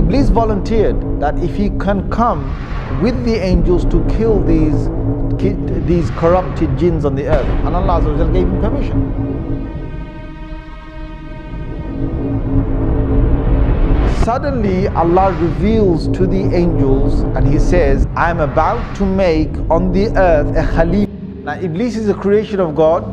Iblis volunteered that if he can come with the angels to kill these corrupted jinns on the earth, and Allah Azza wa Jal gave him permission. Suddenly Allah reveals to the angels and He says, I am about to make on the earth a Khalifa. Now Iblis is a creation of God.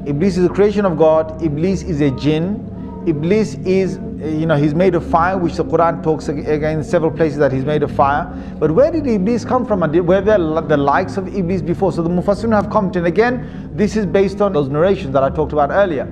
Iblis is a creation of God. Iblis is a jinn. Iblis is, he's made of fire, which the Quran talks again in several places that he's made of fire. But where did Iblis come from? And were there the likes of Iblis before? So the Mufassirun have commented. Again, this is based on those narrations that I talked about earlier.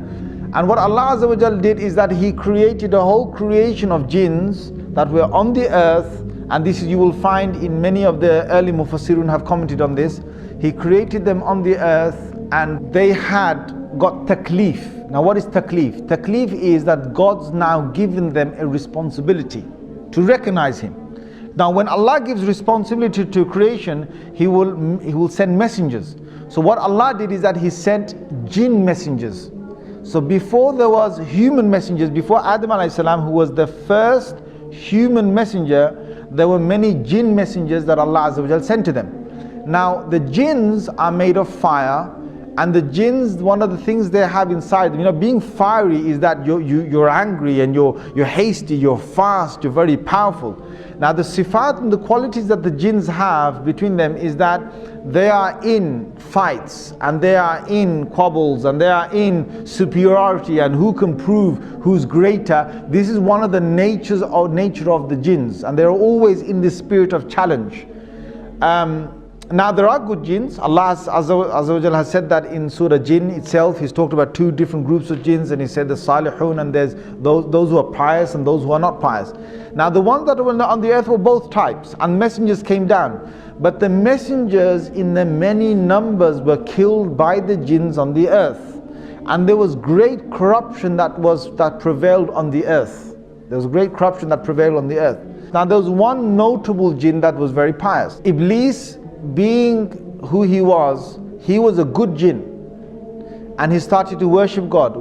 And what Allah Azza wa Jal did is that He created a whole creation of jinns that were on the earth. And this is, you will find in many of the early Mufassirun have commented on this. He created them on the earth and they had got taklif. Now what is taklif? Taklif is that God's now given them a responsibility to recognize Him. Now when Allah gives responsibility to creation, He will send messengers. So what Allah did is that He sent jinn messengers. So before there was human messengers, before Adam alayhi salam, who was the first human messenger, there were many jinn messengers that Allah Azza wa Jal sent to them. Now the jinns are made of fire. And the jinns, one of the things they have inside, being fiery is that you're angry and you're hasty, you're fast, you're very powerful. Now the sifat and the qualities that the jinns have between them is that they are in fights and they are in quabbles and they are in superiority and who can prove who's greater. This is one of the nature of the jinns, and they're always in the spirit of challenge. Now there are good jinns. Allah Azza wa Jal has said that in Surah Jinn itself. He's talked about two different groups of jinns, and He said the salihun, and there's those who are pious and those who are not pious. Now the ones that were on the earth were both types, and messengers came down. But the messengers in the many numbers were killed by the jinns on the earth. And there was great corruption that prevailed on the earth. There was great corruption that prevailed on the earth. Now there was one notable jinn that was very pious. Iblis, being who he was a good jinn, and he started to worship God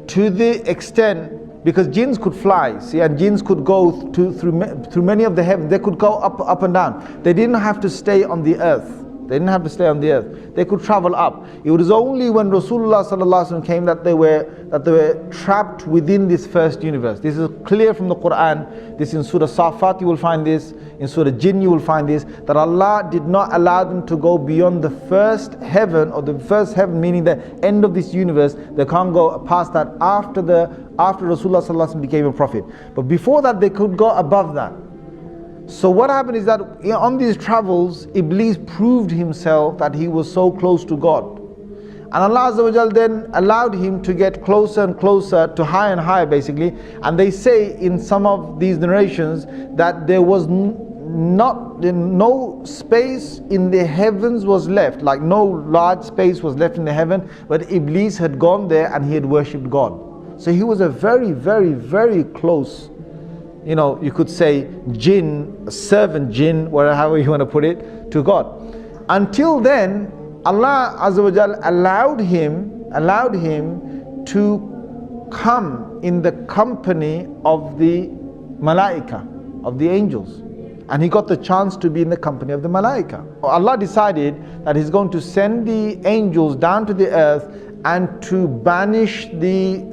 to the extent, because jinns could fly, and jinns could go through many of the heavens. They could go up and down. They didn't have to stay on the earth. They could travel up. It was only when Rasulullah sallallahu alaihi wasallam came that they were trapped within this first universe. This is clear from the Quran. This in Surah Safat you will find this. In Surah Jinn you will find this. That Allah did not allow them to go beyond the first heaven, or the first heaven meaning the end of this universe. They can't go past that after Rasulullah sallallahu alaihi wasallam became a prophet. But before that they could go above that. So what happened is that on these travels, Iblis proved himself that he was so close to God. And Allah Azza wa Jal then allowed him to get closer and closer, to higher and higher basically. And they say in some of these narrations that there was no space in the heavens was left, like no large space was left in the heaven, but Iblis had gone there and he had worshipped God. So he was a very, very, very close, you could say jinn, servant jinn, however you want to put it, to God. Until then, Allah Azza wa Jal allowed him to come in the company of the malaika, of the angels. And he got the chance to be in the company of the malaika. Allah decided that He's going to send the angels down to the earth and to banish the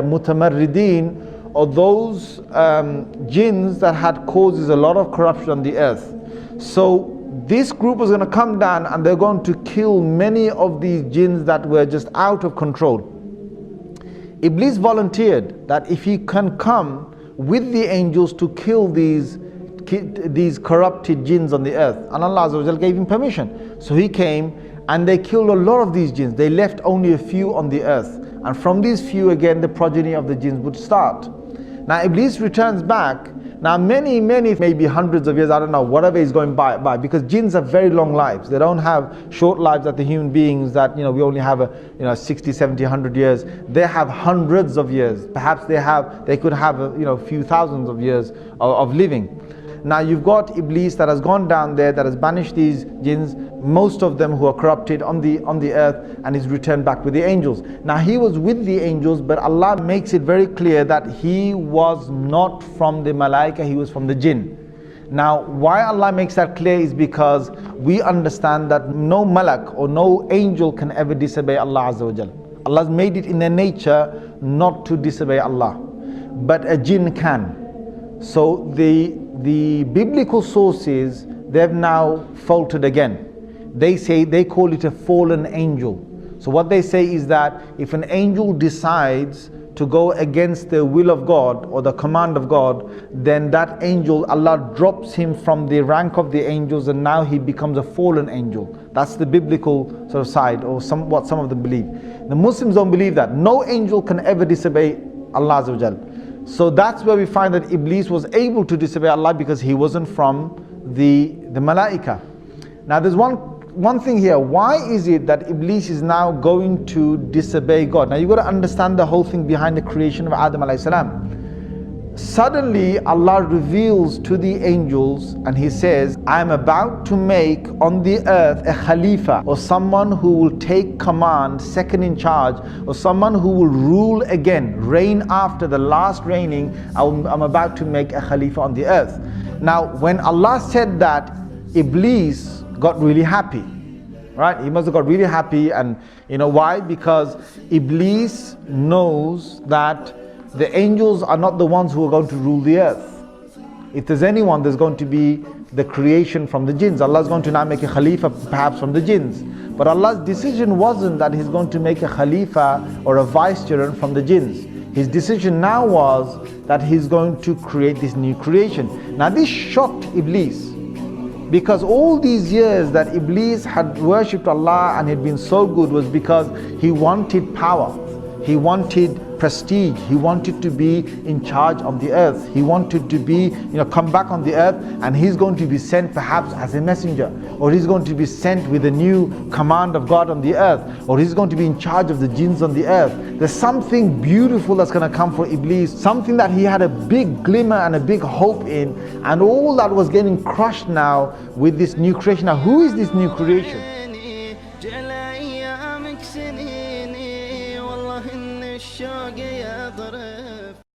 mutamarrideen, or those jinns that had causes a lot of corruption on the earth. So this group was going to come down and they're going to kill many of these jinns that were just out of control. Iblis volunteered that if he can come with the angels to kill these corrupted jinns on the earth, and Allah Azza wa Jal gave him permission. So he came and they killed a lot of these jinns. They left only a few on the earth, and from these few again the progeny of the jinns would start. Now Iblis returns back. Now many, maybe hundreds of years, I don't know, whatever is going by, because jinns have very long lives. They don't have short lives that the human beings that, we only have 60, 70, 100 years. They have hundreds of years. Perhaps they could have a few thousands of years of living. Now you've got Iblis that has gone down there, that has banished these jinns, most of them who are corrupted on the earth, and is returned back with the angels. Now he was with the angels, but Allah makes it very clear that he was not from the malaika, he was from the jinn. Now why Allah makes that clear is because we understand that no malak or no angel can ever disobey Allah Azza wa Jal. Allah's made it in their nature not to disobey Allah, but a jinn can. So the biblical sources, they've now faltered again. They call it a fallen angel. So what they say is that if an angel decides to go against the will of God or the command of God, then that angel, Allah drops him from the rank of the angels, and now he becomes a fallen angel. That's the biblical sort of side, or what some of them believe. The Muslims don't believe that. No angel can ever disobey Allah Azza wa Jal. So that's where we find that Iblis was able to disobey Allah, because he wasn't from the malaika. Now there's one thing here. Why is it that Iblis is now going to disobey God? Now you've got to understand the whole thing behind the creation of Adam alayhi salam. Suddenly Allah reveals to the angels and he says, I am about to make on the earth a Khalifa, or someone who will take command, second in charge, or someone who will rule again, reign after the last reigning. I'm about to make a Khalifa on the earth. Now when Allah said that, Iblis got really happy, right? He must have got really happy. And you know why? Because Iblis knows that the angels are not the ones who are going to rule the earth. If there's anyone, there's going to be the creation from the jinns. Allah's going to now make a Khalifa perhaps from the jinns. But Allah's decision wasn't that He's going to make a Khalifa or a vicegerent from the jinns. His decision now was that He's going to create this new creation. Now this shocked Iblis, because all these years that Iblis had worshipped Allah and had been so good was because he wanted power, he wanted prestige, he wanted to be in charge of the earth, he wanted to be, come back on the earth, and he's going to be sent perhaps as a messenger, or he's going to be sent with a new command of God on the earth, or he's going to be in charge of the jinns on the earth. There's something beautiful that's going to come for Iblis, something that he had a big glimmer and a big hope in, and all that was getting crushed now with this new creation. Now who is this new creation?